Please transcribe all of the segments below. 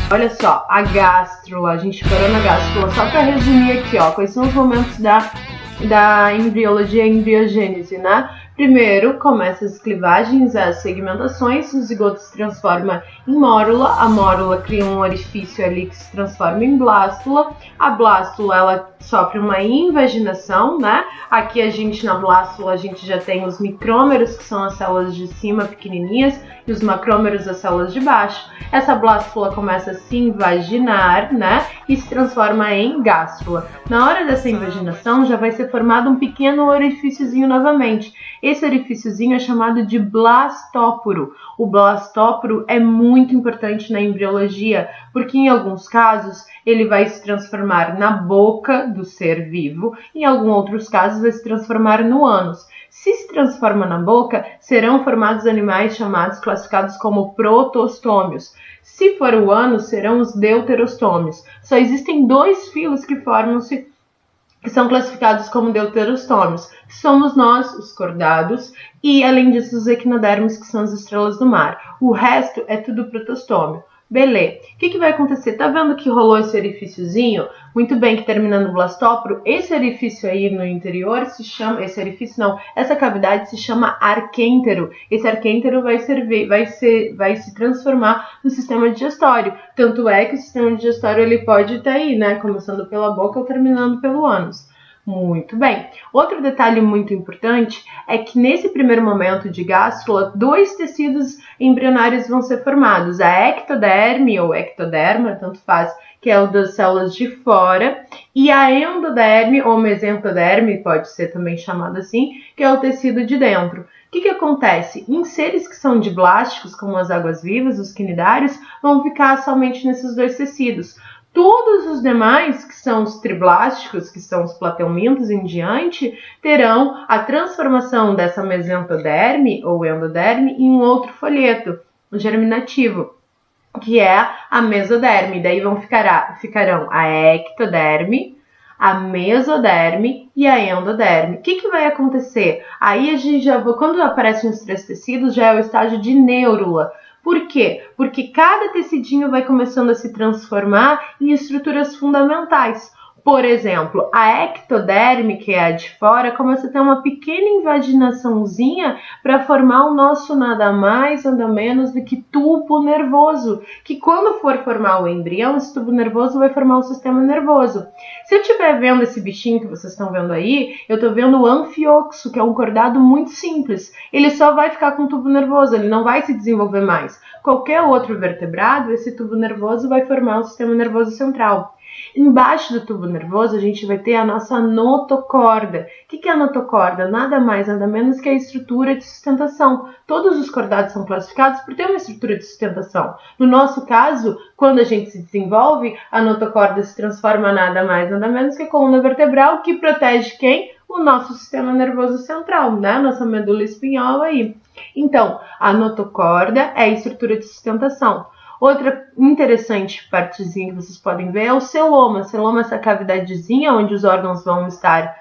Olha só, a gástrula, a gente parou na gástrula, só para resumir aqui, ó, quais são os momentos da embriologia e embriogênese, né? Primeiro, começa as clivagens, as segmentações, o zigoto se transforma em mórula, a mórula cria um orifício ali que se transforma em blástula, a blástula, ela sofre uma invaginação, né? Aqui na blástula, a gente já tem os micrômeros, que são as células de cima pequenininhas, e os macrômeros, as células de baixo. Essa blástula começa a se invaginar, né? E se transforma em gástrula. Na hora dessa invaginação, já vai ser formado um pequeno orifíciozinho novamente. Esse orifíciozinho é chamado de blastóporo. O blastóporo é muito importante na embriologia, porque em alguns casos ele vai se transformar na boca do ser vivo, em alguns outros casos vai se transformar no ânus. Se transforma na boca, serão formados animais classificados como protostômios. Se for o ânus, serão os deuterostômios. Só existem 2 filos que são classificados como deuterostômios, que somos nós, os cordados, e além disso os equinodermes, que são as estrelas do mar. O resto é tudo protostômio. Beleza. O que vai acontecer? Tá vendo que rolou esse orifíciozinho? Muito bem, que terminando o blastóporo, esse orifício aí no interior essa cavidade se chama arquêntero. Esse arquêntero vai se transformar no sistema digestório. Tanto é que o sistema digestório ele pode estar aí, né? Começando pela boca ou terminando pelo ânus. Muito bem. Outro detalhe muito importante é que nesse primeiro momento de gástrula, 2 tecidos embrionários vão ser formados. A ectoderme ou ectoderma, tanto faz, que é o das células de fora, e a endoderme ou mesentoderme, pode ser também chamado assim, que é o tecido de dentro. O que acontece? Em seres que são diblásticos, como as águas-vivas, os quinidários, vão ficar somente nesses 2 tecidos. Todos os demais, que são os triblásticos, que são os plateumintos em diante, terão a transformação dessa mesentoderme ou endoderme em um outro folheto germinativo, que é a mesoderme. Daí ficarão a ectoderme, a mesoderme e a endoderme. O que vai acontecer? Aí a gente quando aparecem os 3 tecidos, já é o estágio de neurula. Por quê? Porque cada tecidinho vai começando a se transformar em estruturas fundamentais. Por exemplo, a ectoderme, que é a de fora, começa a ter uma pequena invaginaçãozinha para formar o nosso nada mais, nada menos do que tubo nervoso, que quando for formar o embrião, esse tubo nervoso vai formar o sistema nervoso. Se eu estiver vendo esse bichinho que vocês estão vendo aí, eu estou vendo o anfioxo, que é um cordado muito simples. Ele só vai ficar com o tubo nervoso, ele não vai se desenvolver mais. Qualquer outro vertebrado, esse tubo nervoso vai formar o sistema nervoso central. Embaixo do tubo nervoso, a gente vai ter a nossa notocorda. O que é a notocorda? Nada mais, nada menos que a estrutura de sustentação. Todos os cordados são classificados por ter uma estrutura de sustentação. No nosso caso, quando a gente se desenvolve, a notocorda se transforma nada mais, nada menos que a coluna vertebral, que protege quem? O nosso sistema nervoso central, né? Nossa medula espinhal aí. Então, a notocorda é a estrutura de sustentação. Outra interessante partezinha que vocês podem ver é o celoma. Celoma é essa cavidadezinha onde os órgãos vão estar,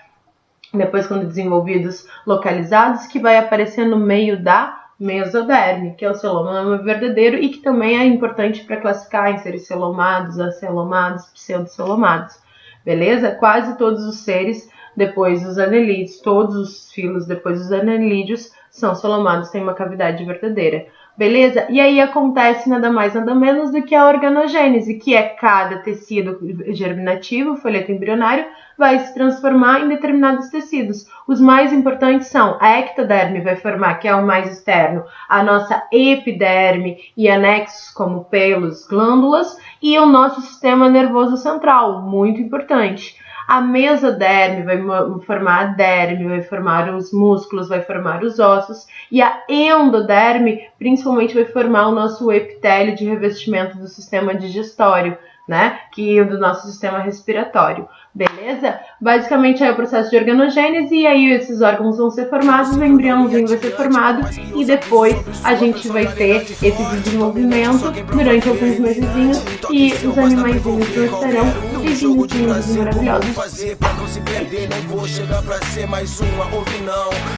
depois quando desenvolvidos, localizados, que vai aparecer no meio da mesoderme, que é o celoma verdadeiro e que também é importante para classificar em seres celomados, acelomados, pseudocelomados. Beleza? Quase todos os seres, depois dos anelídeos, todos os filos depois dos anelídeos são celomados, têm uma cavidade verdadeira. Beleza? E aí acontece nada mais, nada menos do que a organogênese, que é cada tecido germinativo, folheto embrionário, vai se transformar em determinados tecidos. Os mais importantes são a ectoderme, vai formar, que é o mais externo, a nossa epiderme e anexos como pelos, glândulas, e o nosso sistema nervoso central, muito importante. A mesoderme vai formar a derme, vai formar os músculos, vai formar os ossos. E a endoderme, principalmente, vai formar o nosso epitélio de revestimento do sistema digestório, né? Que é do nosso sistema respiratório. Beleza? Basicamente é o processo de organogênese e aí esses órgãos vão ser formados, o embriãozinho vai ser formado e depois a gente vai ter esse desenvolvimento durante alguns mesezinhos e os animaizinhos nascerão vizinhos lindos e maravilhosos.